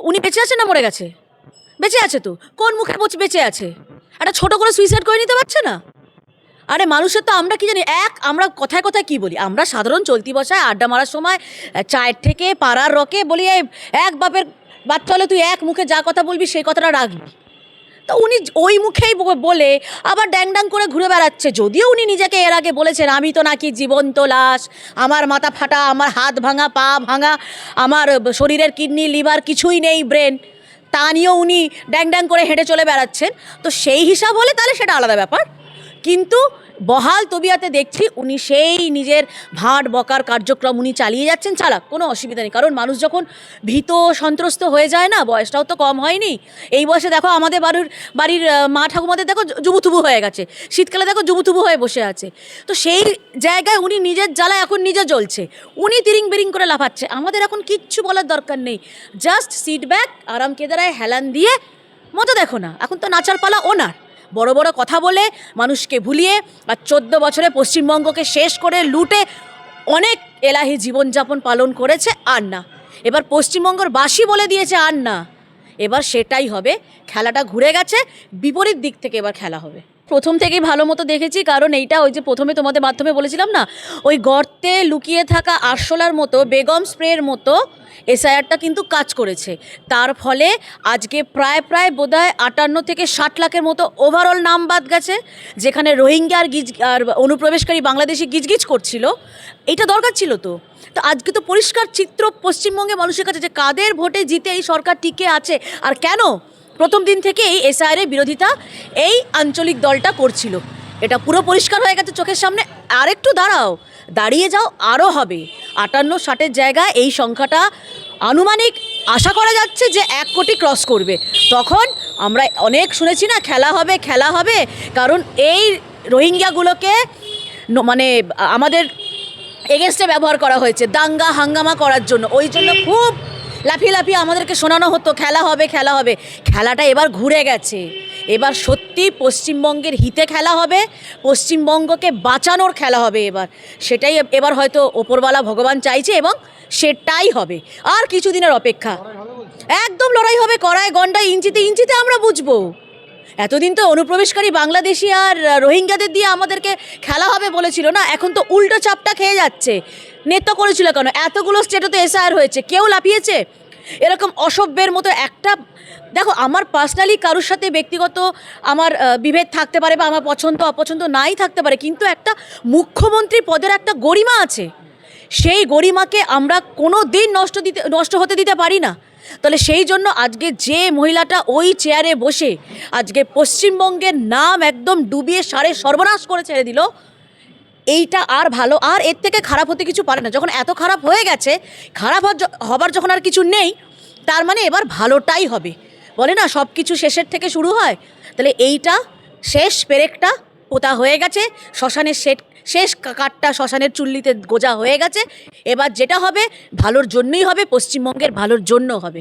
উনি বেঁচে আছেন না মরে গেছে? বেঁচে আছে তো, কোন মুখে বেঁচে আছে? একটা ছোট করে সুইসাইড করে নিতে পারছে না? আরে মানুষের তো আমরা কি জানি, আমরা কথায় কথায় কি বলি, আমরা সাধারণ চলতি বসায় আড্ডা মারার সময় চায়ের থেকে পাড়ার রকে বলি, এক বাপের বাচ্চা হলে তুই এক মুখে যা কথা বলবি সেই কথাটা রাখবি। তো উনি ওই মুখেই বলে আবার ড্যাং ড্যাং করে ঘুরে বেড়াচ্ছে। যদিও উনি নিজেকে এর আগে বলেছেন, আমি তো নাকি জীবন্ত লাশ, আমার মাথা ফাটা, আমার হাত ভাঙা, পা ভাঙা, আমার শরীরের কিডনি লিভার কিছুই নেই, ব্রেন, তা নিয়েও উনি ড্যাং ড্যাং করে হেঁটে চলে বেড়াচ্ছেন। তো সেই হিসাব হলে তাহলে সেটা আলাদা ব্যাপার, কিন্তু বহাল তবিয়াতে দেখছি উনি সেই নিজের ভাঁট বকার কার্যক্রম উনি চালিয়ে যাচ্ছেন। চালাক, কোনো অসুবিধা নেই, কারণ মানুষ যখন ভীত সন্ত্রস্ত হয়ে যায় না, বয়সটাও তো কম হয়নি, এই বয়সে দেখো আমাদের বাড়ির মা ঠাকুমাদের দেখো জুবুথুবু হয়ে গেছে, শীতকালে দেখো জুবুথুবু হয়ে বসে আছে। তো সেই জায়গায় উনি নিজের জ্বালা এখন নিজে জ্বলছে, উনি তিরিং বিরিং করে লাফাচ্ছে। আমাদের এখন কিচ্ছু বলার দরকার নেই, জাস্ট সিট ব্যাক, আরাম কেদারায় হেলান দিয়ে মতো দেখো না, এখন তো নাচার পালা ওনার। বড় বড় কথা বলে মানুষকে ভুলিয়ে আর 14 বছরে পশ্চিমবঙ্গকে শেষ করে লুটে অনেক এলাহি জীবনযাপন পালন করেছে, আর না, এবার পশ্চিমবঙ্গের বাসী বলে দিয়েছে আর না, এবার সেটাই হবে। খেলাটা ঘুরে গেছে, বিপরীত দিক থেকে এবার খেলা হবে। প্রথম থেকেই ভালো মতো দেখেছি, কারণ এইটা ওই যে প্রথমে তোমাদের মাধ্যমে বলেছিলাম না, ওই গর্তে লুকিয়ে থাকা আরশোলার মতো, বেগম স্প্রের মতো এসআইআরটা কিন্তু কাজ করেছে। তার ফলে আজকে প্রায় বোধহয় 58 থেকে 60 লাখের মতো ওভারঅল নাম বাদ গেছে, যেখানে রোহিঙ্গা আর অনুপ্রবেশকারী বাংলাদেশি গিজগিজ করছিল। এইটা দরকার ছিল তো। তো আজকে তো পরিষ্কার চিত্র পশ্চিমবঙ্গে মানুষের কাছে, যে কাদের ভোটে জিতে এই সরকার টিকে আছে আর কেন। প্রথম দিন থেকে এই এসআইআরের বিরোধিতা এই আঞ্চলিক দলটা করছিল, এটা পুরো পরিষ্কার হয়ে গেছে চোখের সামনে। আরেকটু দাঁড়িয়ে যাও, আরও হবে। 58-60-এর জায়গায় এই সংখ্যাটা আনুমানিক আশা করা যাচ্ছে যে 1 কোটি ক্রস করবে। তখন আমরা অনেক শুনেছি না, খেলা হবে, কারণ এই রোহিঙ্গাগুলোকে মানে আমাদের এগেনস্টে ব্যবহার করা হয়েছে দাঙ্গা হাঙ্গামা করার জন্য। ওই জন্য খুব লাফিয়ে আমাদেরকে শোনানো হতো খেলা হবে। খেলাটা এবার ঘুরে গেছে, এবার সত্যি পশ্চিমবঙ্গের হিতে খেলা হবে, পশ্চিমবঙ্গকে বাঁচানোর খেলা হবে এবার। সেটাই এবার হয়তো ওপরওয়ালা ভগবান চাইছে এবং সেটাই হবে। আর কিছুদিনের অপেক্ষা, একদম লড়াই হবে, কড়ায় গন্ডায়, ইঞ্চিতে আমরা বুঝবো। এতদিন তো অনুপ্রবেশকারী বাংলাদেশি আর রোহিঙ্গাদের দিয়ে আমাদেরকে খেলা হবে বলেছিল না, এখন তো উল্টো চাপটা খেয়ে যাচ্ছে। নেতা করেছিল কেন? এতগুলো স্টেটে তো এসআইআর হয়েছে, কেউ লাফিয়েছে? এরকম অসভ্যের মতো একটা, দেখো আমার পার্সোনালি কারোর সাথে ব্যক্তিগত আমার বিভেদ থাকতে পারে বা আমার পছন্দ অপছন্দ নাই থাকতে পারে, কিন্তু একটা মুখ্যমন্ত্রী পদের একটা গরিমা আছে, সেই গরিমাকে আমরা কোনো দিন নষ্ট হতে দিতে পারি না। তাহলে সেই জন্য আজকে যে মহিলাটা ওই চেয়ারে বসে আজকে পশ্চিমবঙ্গের নাম একদম ডুবিয়ে সর্বনাশ করে ছেড়ে দিল, এইটা আর ভালো, আর এর থেকে খারাপ হতে কিছু পারে না। যখন এত খারাপ হয়ে গেছে, খারাপ হবার যখন আর কিছু নেই, তার মানে এবার ভালোটাই হবে। বলে না সব কিছু শেষের থেকে শুরু হয়, তাহলে এইটা শেষ পেরেকটা পোতা হয়ে গেছে, শ্মশানের শেষ কাঠটা শ্মশানের চুল্লিতে গোজা হয়ে গেছে। এবার যেটা হবে ভালোর জন্যই হবে, পশ্চিমবঙ্গের ভালোর জন্য হবে।